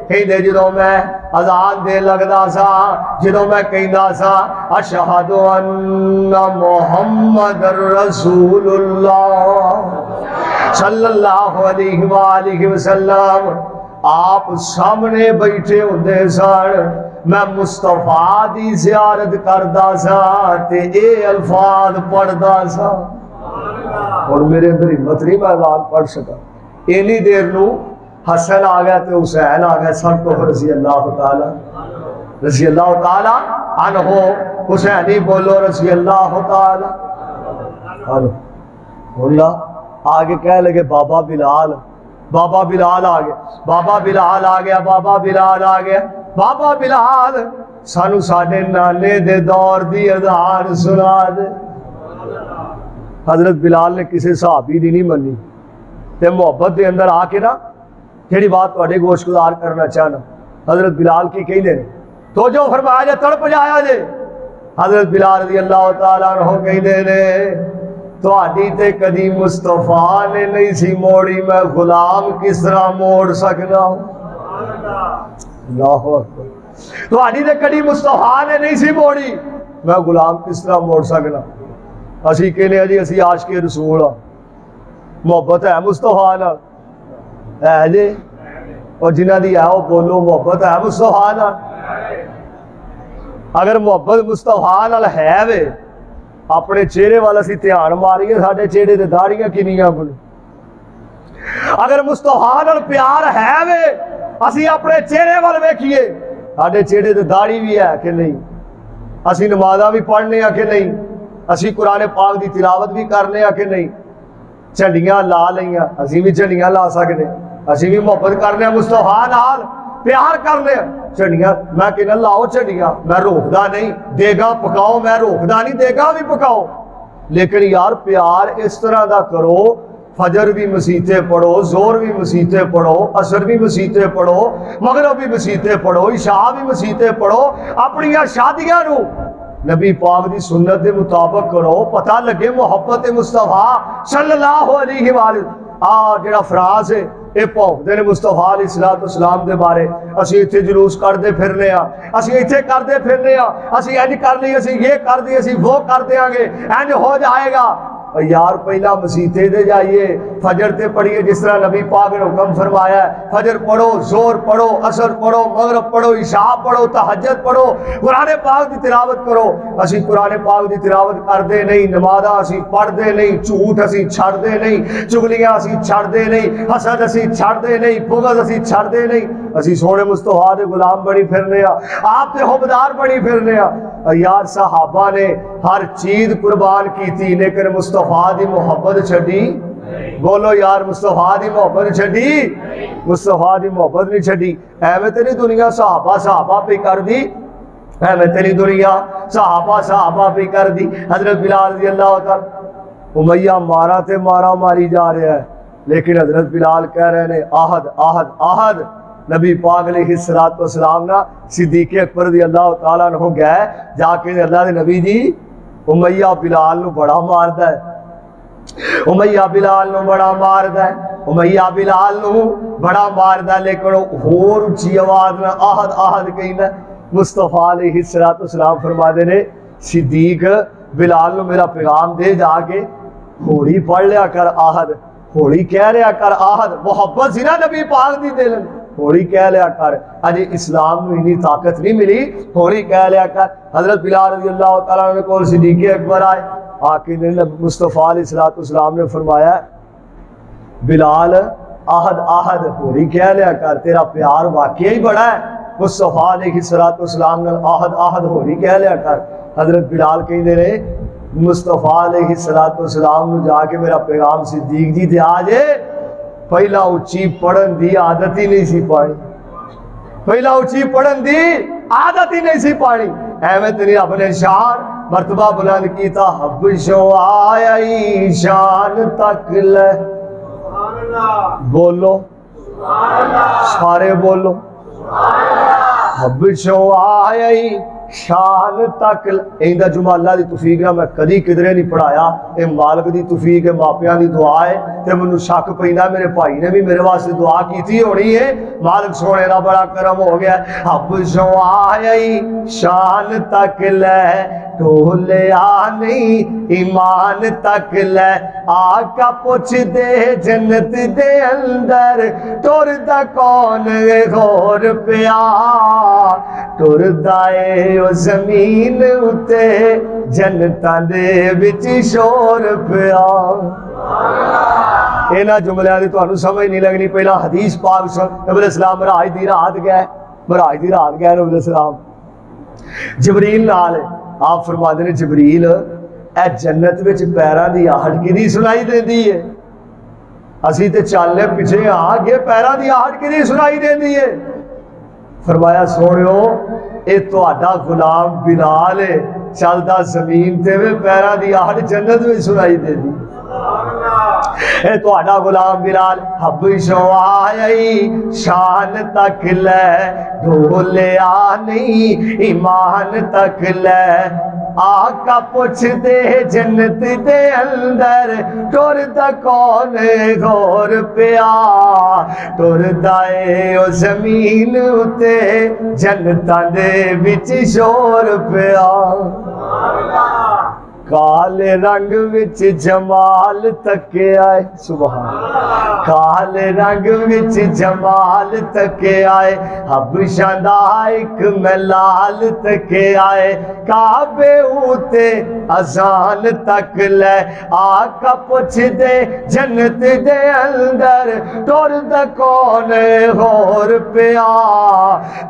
کہندے جدوں میں اذان دے لگدا سا، جدوں میں کہندا سا اشہد ان محمد رسول اللہ صلی اللہ علیہ وآلہ وسلم، آپ سامنے بیٹھے ہوندے سن، میں مصطفیٰ دی زیارت کردا سا تے اے الفاظ پڑھدا سا، اور میرے اندر ہمت نہیں میں اذان پڑھ سکا۔ اینی دیر نو حسن آ گیا تے حسین آ گیا، سب کو رضی اللہ تعالی عنہ۔ حسینی بولو رضی اللہ تعالی عنہ۔ اللہ آگے کہہ لگے بابا بلال، بابا بلال آ گیا، بابا بلال آ گیا، بابا بلال آ گیا، بابا بلال سانو ساڈے نانے دے دور دی اذان سنا دے۔ حضرت بلال نے کسی صحابی دی نہیں منی تے محبت دے اندر آ کے نا جیڑی بات تواڈے گوش گزار کرنا چاہنا، حضرت بلال کی کہندے نے تو جو فرمایا جے تڑپ جایا جے۔ حضرت بلال رضی اللہ تعالیٰ عنہ کہندے نے تواڈی تے کدی مصطفیٰ نے نہیں سی موڑی، میں غلام کس طرح موڑ سکنا؟ اللہ اکبر۔ تواڈی تے کدی مصطفیٰ نے نہیں سی موڑی، میں غلام کس طرح موڑ سکنا؟ اسی کہنے جی اسی عاشق رسول ہاں، محبت ہے مصطفیٰ نال ہے جی، اور جنہ دی ہے وہ بولو محبت ہے مصطفیٰ نال۔ اگر محبت مصطفیٰ نال ہے وے اپنے چہرے والا سی دھیان ماریے، ساڈے چہرے تے داڑیاں کنیاں کن۔ اگر مصطفیٰ نال پیار ہے وے اسی اپنے چہرے وال ویکھیے، ساڈے چہرے تے داڑھی بھی ہے کہ نہیں، اسی نمازاں بھی پڑھنے ہیں کہ نہیں، اسی قرآن پاک دی تلاوت بھی کرنے ہیں کہ نہیں، جھنڈیاں لا لئیاں اسی بھی جھنڈیاں لا سکنے، اسی بھی محبت کرنے ہیں مصطفیٰ نال۔ پیار کرنے چڑیاں میں کہنا لاؤ چڑیاں میں روکدا نہیں دیگا پکاؤ میں روکدا نہیں دیگا بھی پکاؤ لیکن یار پیار اس طرح دا کرو فجر بھی مسیطے پڑھو زور بھی مسیطے پڑھو عصر بھی مسیطے پڑھو مغرب بھی مسیطے پڑھو عشاء بھی مسیطے پڑھو اپنی شادیاں نو نبی پاک دی سنت دے مطابق کرو پتہ لگے محبت مصطفیٰ صلی اللہ علیہ وآلہ جڑا فراز ہے اے پاؤں نے مصطفیٰ علیہ السلام دے بارے اسی ایتھے جلوس کردے پھرنے اسی ایتھے کردے پھرنے اسی اینج کر لی اسی یہ کر دی اسی وہ کر دیاں گے اینج ہو جائے گا یار پہلا مسیطے دے جائیے فجر تے پڑھیے جس طرح نبی پاک نے حکم فرمایا ہے فجر پڑھو زور پڑھو عصر پڑھو مغرب پڑھو عشاء پڑھو تہجد پڑھو قرآن پاک دی تلاوت کرو اسی قرآن پاک دی تلاوت کر دے نہیں نمازاں اسی پڑھ دے نہیں جھوٹ اسی چھڑ دے نہیں چغلیاں اسی چھڑ دے نہیں حسد اسی چھڑ دے نہیں بغض اسی چھڑ دے نہیں اسی سونے مصطفیٰ دے غلام بنی پھرنے آپ تے حبدار بنی پھرنے یار صحابہ نے ہر چیز قربان کی تھی لیکن مصطفیٰ دی محبت چھڑی بولو یار مصطفیٰ دی محبت چھڑی مصطفیٰ دی محبت نہیں چھڑی ایویں تیری دنیا صحابہ پہ کر دی ایویں تیری دنیا صحابہ پہ کر دی حضرت بلال رضی اللہ تعالی امیہ مارا تے مارا ماری جا رہا ہے لیکن حضرت بلال کہہ رہے ہیں آہد آہد آہد نبی پاک علیہ السلام نا صدیق اکبر رضی اللہ تعالیٰ عنہ گئے جا کے اللہ دے نبی جی امیہ بلال نو بڑا ماردا ہے امیہ بلال نو بڑا ماردا ہے امیہ بلال نو بڑا ماردا ہے لیکن ہور اونچی آواز میں آہد آہد کہنا مصطفیٰ علیہ السلام فرما دے نے صدیق بلال نو میرا پیغام دے جا کے ہوڑی پڑھ لیا کر آہد ہوڑی کہہ لیا کر آہد محبت سی نا نبی پاک دی دل ہوڑی کہہ لیا کر اجے اسلام میں اتنی طاقت نہیں ملی ہوڑی کہہ لیا کر حضرت بلال رضی اللہ تعالیٰ عنہ کو صدیق اکبر آئے آقا مصطفیٰ علیہ السلام نے فرمایا بلال آہد آہد ہوڑی کہہ لیا کر تیرا پیار واقعی بڑا ہے مصطفیٰ علیہ السلام نے آہد آہد ہوڑی کہہ لیا کر حضرت بلال کہیں دے رہے مصطفیٰ علیہ السلام نے جا کے میرا پیغام صدیق جی دے آجے پہلا اچھی پڑھن دی عادت ہی نہیں سی پانی پہلا اچھی پڑھن دی عادت ہی نہیں سی پانی احمد نے اپنے شان مرتبہ بلند کیتا حبشو آئی شان تک لے بولو سارے بولو حبشو آئی شان تک ایندہ جمعہ اللہ دی توفیق ہے میں کدی کدرے نہیں پڑھایا اے مالک دی توفیق ہے ماپیاں دی دعا ہے تے منو شک پیندا میرے بھائی نے بھی میرے واسطے دعا کیتی ہونی ہے مالک سونے دا بڑا کرم ہو گیا اب جو آئی شان تک لے ڈولیا نہیں ایمان تک لے آقا پوچھ دے جنت دے اندر ٹر دا کون غور پیا ٹر دائے او زمین اتے جنتاں دے وچ شور پیا اینا جملے آدھی تو انہوں سمجھ نہیں لگنی پہلا حدیث پاک سن نبی علیہ السلام مراج دی رات گئے نبی علیہ السلام جبریل نال ہے آپ فرما دے جبریل اے جنت وچ پیران دی آہٹ کی دی سنائی دے دی ہے اسی تے چالنے پیچھے آگے پیران دی آہٹ کی دی سنائی دے دی ہے فرمایا سوڑیو اے تو آڈا غلام بلال ہے چلدہ زمین تے وے پیران دی آہٹ جنت وچ سنائی دے دی اے تو آڈا غلام بلال حبشو آئی شان تک لے ڈولیا نہیں ایمان تک لے آقا پوچھ دے جنت دے اندر ٹر دا کون غور پیا ٹر دائے او زمین اتے جنتاں دے وچ شور پیا کالے رنگ وچ جمال تکے آئے سبحان کالے رنگ وچ جمال تکے آئے حبشاں دا ایک ملال تکے آئے کعبے اوتے اذان تک لے آقا پوچھ دے جنت دے اندر ٹر دا کون غور پیا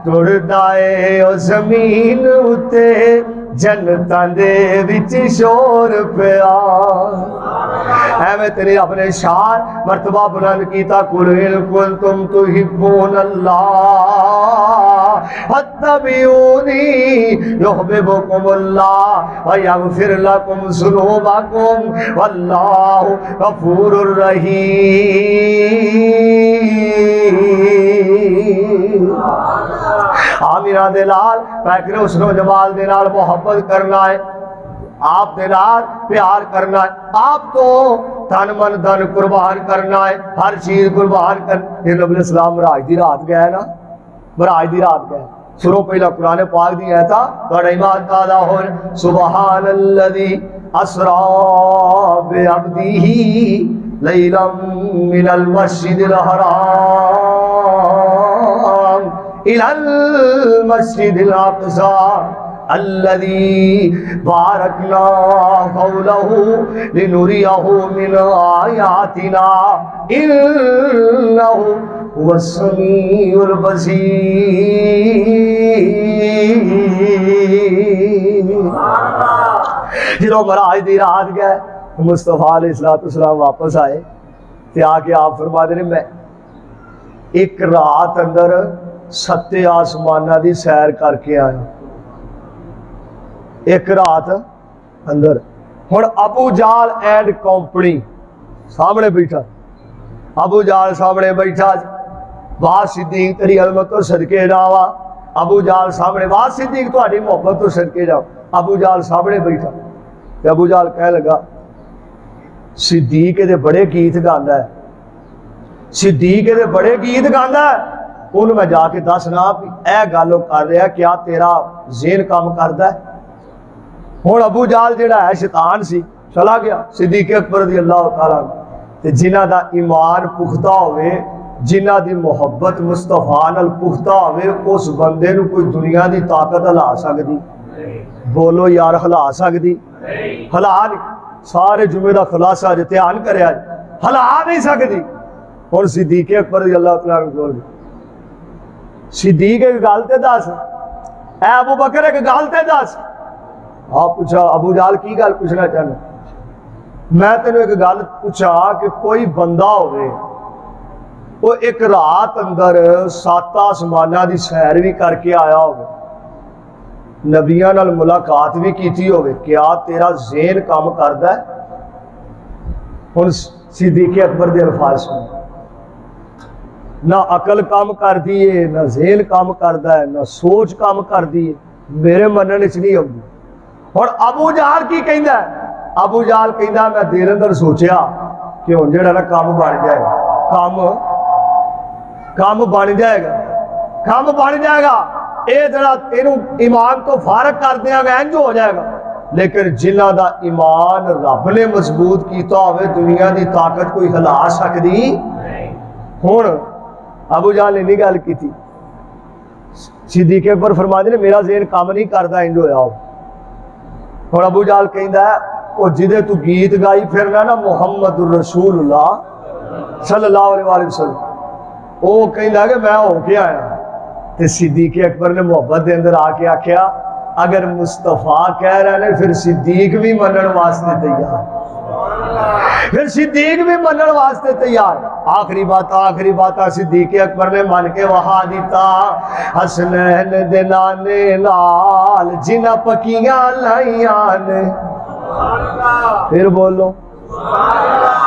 ٹر دائے او زمین اوتے جنتاں دے وچ شور پیا ایویں تیرے اپنے شان مرتبہ بلند کیتا قل ان کنتم تحبون اللہ فاتبعونی یحببکم اللہ ویغفر لکم ذنوبکم واللہ غفور رحیم آمینہ دلال پیکر حسن و جمال دلال محبت کرنا ہے آپ دلال پیار کرنا ہے آپ تو تن من دن قربان کرنا ہے ہر چیز قربان کرنا ہے نبی السلام مراج دی رات گئے نا مراج دی رات گئے سنو پہلا قرآن پاک دی ہے تھا بڑا ایمان تازہ ہو سبحان الذی اسرا بعبدہ لیلا من المسجد الحرام الى المسجد الاقصى الذي باركنا حوله لنريه من آياتنا إنه هو السميع البصير جنہوں مراج دی رات گئے مصطفیٰ علیہ السلام واپس آئے تے آکے آپ فرما دے میں ایک رات اندر 7 آسمانہ دی سیر کر کے آیا ایک رات اندر ہن ابو جال اینڈ کمپنی سامنے بیٹھا ابو جال سامنے بیٹھا باز صدیق تیری علمت تو صدقے جاوا ابو جال سامنے باز صدیق تہاڈی محبت تو صدقے جاوا ابو جال سامنے بیٹھا تے ابو جال کہنے لگا صدیق دے بڑے گیت گاندا ہے صدیق دے بڑے گیت گاندا ہے انہوں میں جا کے دسنا اے گل کر رہا کیا تیرا ذہن کام کردا ہے ہن ابو جال جڑا ہے شیطان سی چلا گیا صدیق اکبر رضی اللہ تعالیٰ تے جنہ دا ایمان پختہ ہوئے جنہ دی محبت مصطفیٰ نال پختہ ہوئے اس بندے نو کوئی دنیا دی طاقت ہلا سکدی بولو یار ہلا سکدی ہلا نہیں سارے جمعے دا خلاصہ دھیان کریا ہلا نہیں سکدی ہن صدیق اکبر رضی اللہ تعالیٰ بول گئے صدیق ایک گل تے دس اے ابو بکر ایک گل تے دس آپ پوچھا ابو جال کی گل پوچھنا چاہنا میں تینوں ایک گل پوچھا کہ کوئی بندہ ہوئے وہ ایک رات اندر 7 آسمانہ دی سیر بھی کر کے آیا ہوئے نبیاں نال ملاقات بھی کیتی ہوئے کیا تیرا ذہن کام کردا ہے ہن صدیق اکبر دے الفاظ سن نہ عقل کام کر دیے نہ ذہن کام کردا ہے نہ سوچ کام کر دیے میرے منن وچ نہیں آؤندی اور ابو جال کی کہندا ہے ابو جال کہندا میں دل اندر سوچیا کہ ہن جڑا نا کام بن جائے گا کام بن جائے گا کام بن جائے گا اے جڑا اینو ایمان تو فارغ کر دیاں گا انج ہو جائے گا لیکن جنہ دا ایمان رب نے مضبوط کیتا ہوئے دنیا دی طاقت کوئی ہلا سکدی ہن ابو جال نے نہیں گل کیتی صدیق اکبر فرما دے میرا ذہن کام نہیں کردا انج ہویا ہو اور ابو جال کہندا ہے او جدے تو گیت گائی پھرنا نا محمد الرسول اللہ صلی اللہ علیہ وسلم او کہندا کہ میں ہو کے آیا تے صدیق اکبر نے محبت دے اندر آ کے آکھیا اگر مصطفیٰ کہہ رہے ہیں پھر صدیق بھی منن واسطے تیار پھر صدیق بھی منن واسطے تیار آخری بات صدیق اکبر نے من کے وہاں دیتا حسنین دے نانے نال جنہ پکیاں لائیاں نے پھر بولو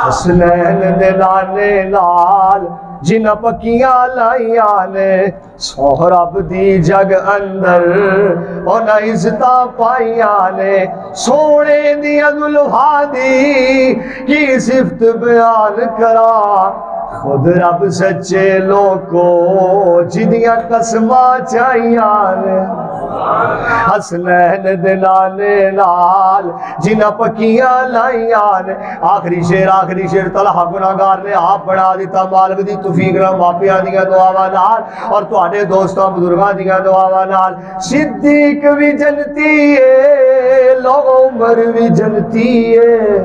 حسنین دے نانے نال جنہ پکیاں لائیاں نے سہراب دی جگ اندر انہ عزتہ پائیاں نے سونے دی ذوالفا دی کی صفت بیان کرا خود رب سچے لوگو جنیاں قسمہ چاہیاں نے حسنین دے نانے نال جنہ پکیاں لائیاں نے آخری شیر طلحہ گناہگار نے آپ بنا دیتا مالک دی توفیق نال ماپیاں دیاں دعاواں نال اور تواڈے دوستاں بزرگاں دیاں دعاواں نال صدیق بھی جنتی ہے لوگ عمر بھی جنتی ہے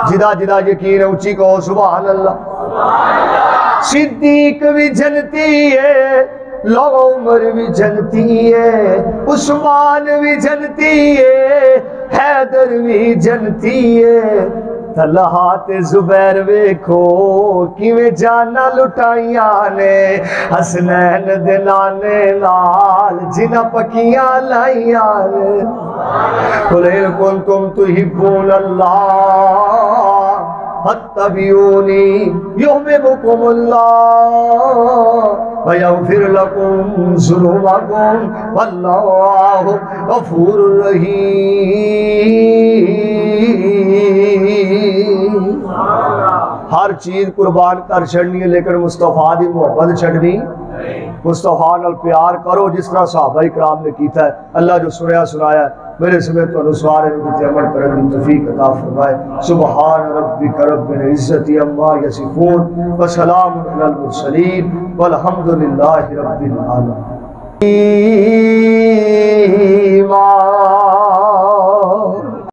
جدا یقین اونچی کہو سبحان اللہ صدیق بھی جنتی ہے لو عمر بھی جنتی ہے، عثمان بھی جنتی ہے، حیدر بھی جنتی ہے، طلحہ تے زبیر ویکھو کیویں جانا لٹائیاں نے حسنین دے نانے نال جنہ پکیاں لائیاں نے۔ قل إن كنتم تحبون الله فاتبعوني يحببكم الله ويغفر لكم ذنوبكم والله غفور رحيم۔ ہر چیز قربان کر چھڑنی ہے لیکن مصطفیٰ دی محبت چھڑنی، مصطفیٰ نال پیار کرو جس طرح صحابہ کرام نے کیتا ہے۔ اللہ جو سنیا سنایا ہے میرے سمیت تو انسوار ہے کہ عمل کرنے کی توفیق عطا فرمائے۔ سبحان ربک رب العزت عما یصفون وسلام علی المرسلین والحمد للہ رب العالمین۔